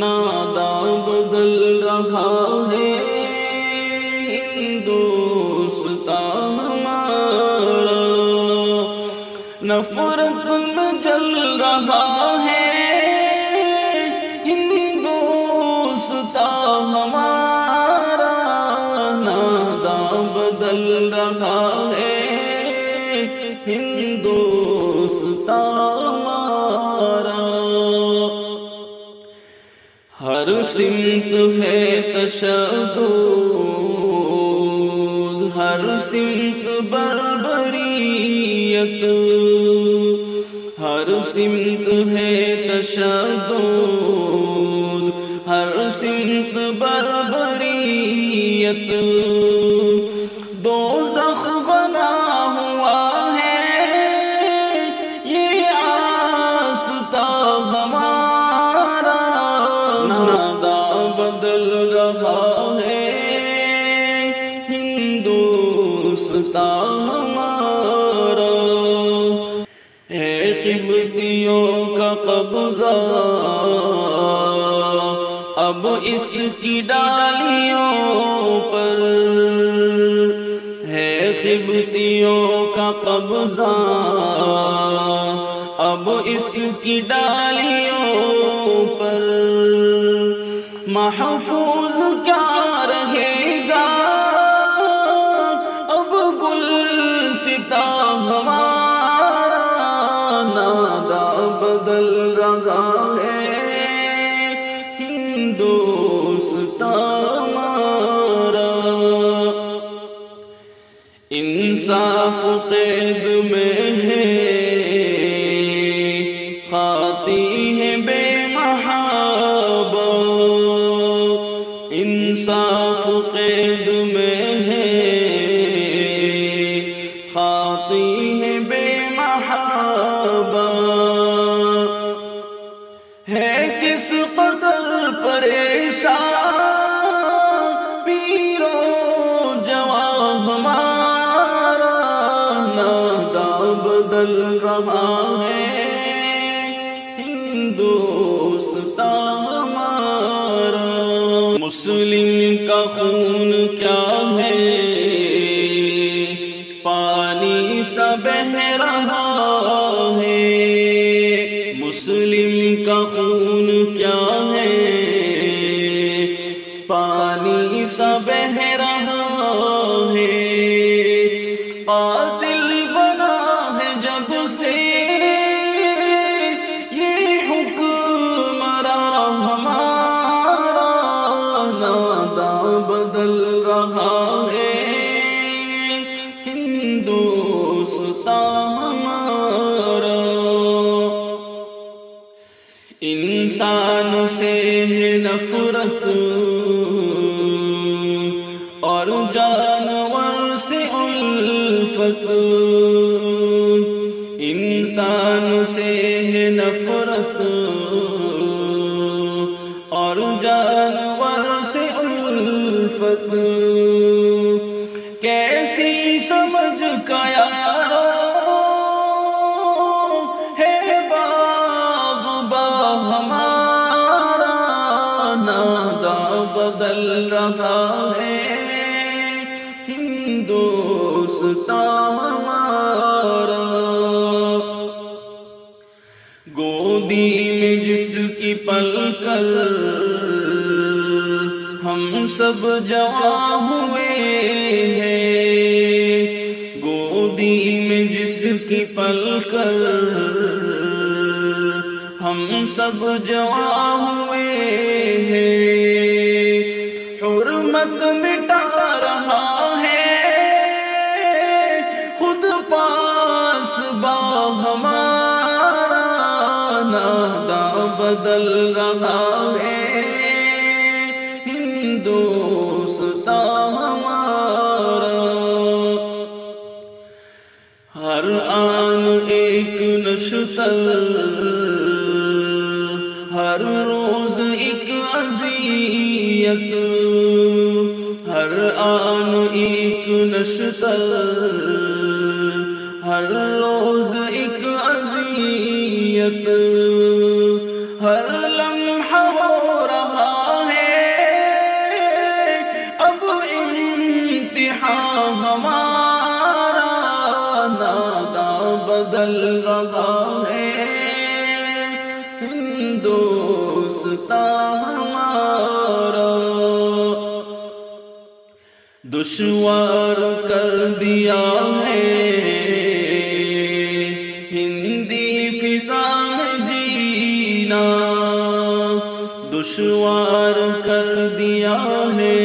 نادا بدل رہا ہے ہندوستان ہمارا، نفرت میں جل رہا ہے ہندوستان ہمارا، نادا بدل رہا ہے ہندوستان ہمارا۔ ہر سمت ہے تشدد، ہر سمت بربریت، ہر سمت ہے تشدد، ہر سمت بربریت، دوزخ بنا ہوا ہے یہ آستہ ہمارا، نادا بدل رہا ہے ہندوستان ہمارا۔ ہے قبطیوں کا قبضہ اب اس کی ڈالیوں پر، ہے قبطیوں کا قبضہ اب اس کی ڈالیوں پر، محفوظ کیا رہے گا اب گلستہ ہمارا، نادا بدل رہا ہے ہندوستان ہمارا۔ انصاف قید میں ہے خاتی ہے بے محابہ، انصاف قید میں ہے خاتی ہے بے محابہ، ہے کس قدر پریشان پیرو جوان ہمارا، نادا بدل رہا ہے ہندوستان ہمارا۔ مسلم کا خون کیا ہے پانی سا بہہ رہا ہے، مسلم کا خون کیا ہے پانی سا بہہ رہا ہے، قاتل بنا ہے جب سے یہ حکمراں ہمارا، نادا بدل رہا ہے ہندوستان ہمارا۔ انسان سے ہے نفرت اور جانور سے الفت، انسان سے ہے نفرت اور جانور سے الفت، کیسی سمجھ کا یارو ہے باغ ہمارا، نادا بدل رہا ہے ہندوستان ہمارا۔ گودی میں جس کی پل کر ہم سب جوان ہوئے ہیں، گودی میں جس کی پل کر ہم سب جوان ہوئے ہیں، حرمت مٹا رہا ہے خود پاس با ہمارا، نادا بدل رہا ہے ہندوستان ہمارا۔ ہر آن ایک نشتر، ہر روز ایک اذیت، ہر آن ایک نشتر، ہر روز ایک اذیت، ہر لمحہ ہو رہا یہاں ہمارا نادا بدل رہا ہے، ہندوستان ہمارا دشوار کر دیا ہے ہندی فضا میں جینا، دشوار کر دیا ہے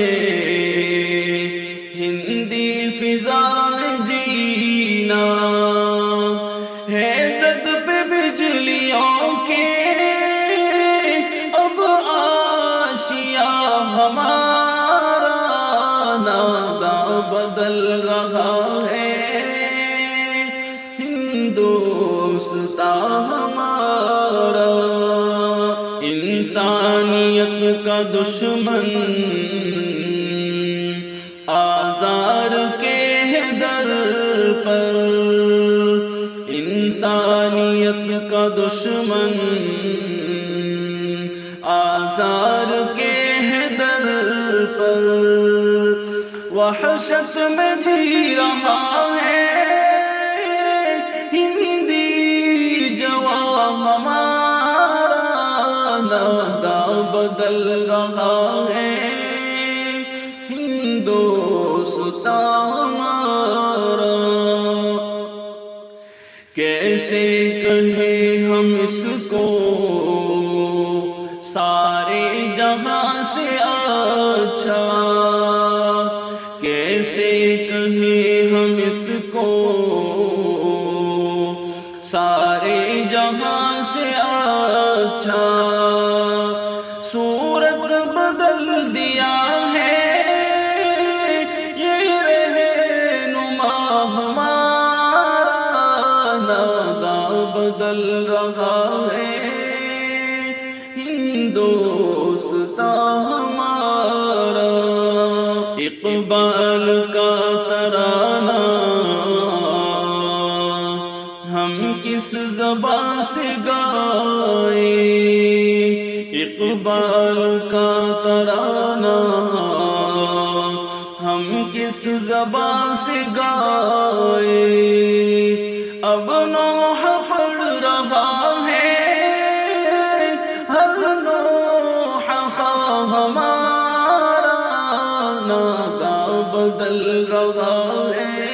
ہندی فضا میں جینا، ہے زد پہ بجلیوں کے اب آشیا ہمارا نادا بدل رہا ہے، ہندوستان ہمارا انسانیت کا دشمن آزار کے در پر، انسانیت کا دشمن آزار کے در پر، وحشت میں جی رہا ہے ہندی جوان ہمارا نادا بدل رہا ہے، ہندوستان ہمارا کیسے کہیں ہم اس کو سارے جہاں سے اچھا، کیسے کہیں ہم اس کو سارے جہاں سے اچھا، صورت بدل دیا ہے یہ رہنما ہمارا نادا بدل رہا ہے، ہندوستان ہمارا اقبال کا ترانہ ہم کس زبان سے گائیں، اقبال کا ترانہ ہم کس زبان سے گائیں، اب نوح پڑھ رہا ہے ہر نوح خواہ ہمارا نادا بدل رہا ہے،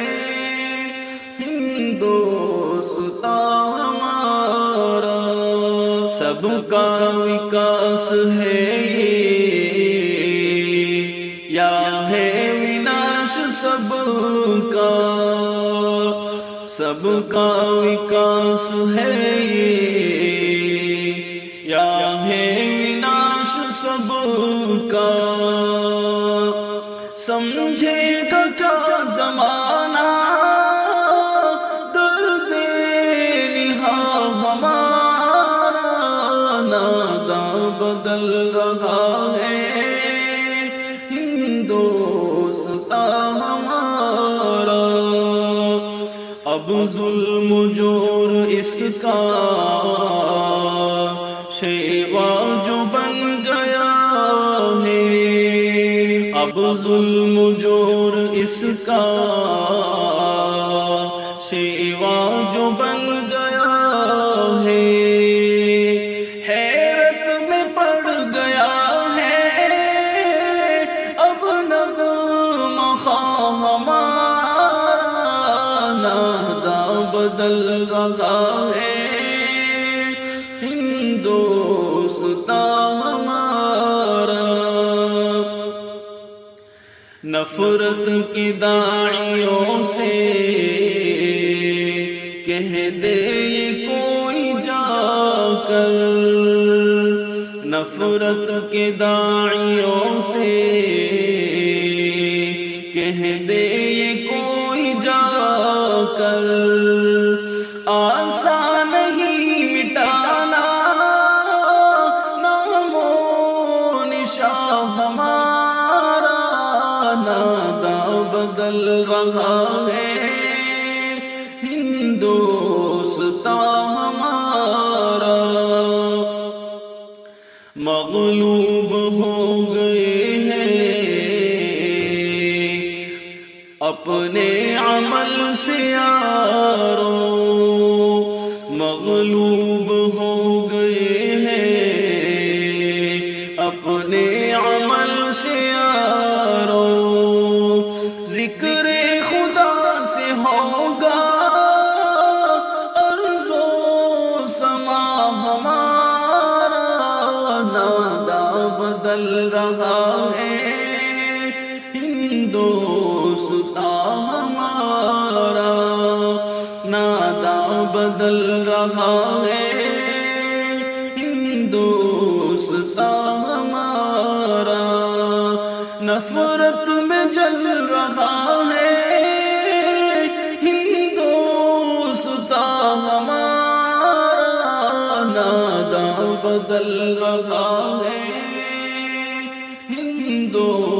ہندوستان ہمارا سب کا وکاس ہے یا ہے وناش سب کا، سب کا وکاس ہے یا ہے وناش سب کا، سمجھے گا کیا زمانہ درد نہاں ہمارا نادا بدل رہا ہے، ہندوستان ہمارا اب ظلم جور اس کا شیوا جو بن گیا ہے، اب ظلم جور اس کا شیوا جو بن گیا ہے، حیرت میں پڑ گیا ہے اب نغمہ خواہ ہمارا نادا بدل رہا ہے، ہندوستان ہمارا نفرت کی داعیوں سے کہہ دے یہ کوئی جا کر، نفرت کے داعیوں سے کہہ دے یہ کوئی جا کر، آسان نہیں مٹانا نام و نشان ہمارا نادا بدل رہا ہے، ہندوستان ہمارا مغلوب ہو گئے ہیں اپنے عمل سے یارو مغلوب ہو گئے ہیں، اپنے عمل سے یارو ذکر خدا سے ہوگا ارض و سما ہمارا، نادا بدل رہا ہے ہندوستان ہمارا، نادا بدل رہا ہے ہندوستان ہمارا، نفرت میں جل رہا ہے ہندوستان ہمارا، نادا بدل رہا ہے ہندوستان